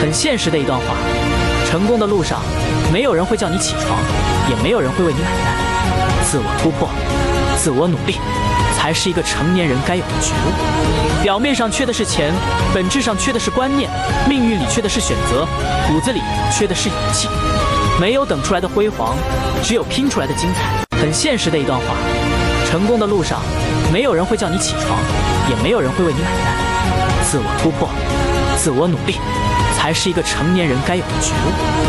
很现实的一段话。成功的路上，没有人会叫你起床，也没有人会为你买单。自我突破，自我努力，才是一个成年人该有的觉悟。表面上缺的是钱，本质上缺的是观念；命运里缺的是选择，骨子里缺的是勇气。没有等出来的辉煌，只有拼出来的精彩。很现实的一段话。成功的路上，没有人会叫你起床，也没有人会为你买单。自我突破，自我努力，才是一个成年人该有的觉悟。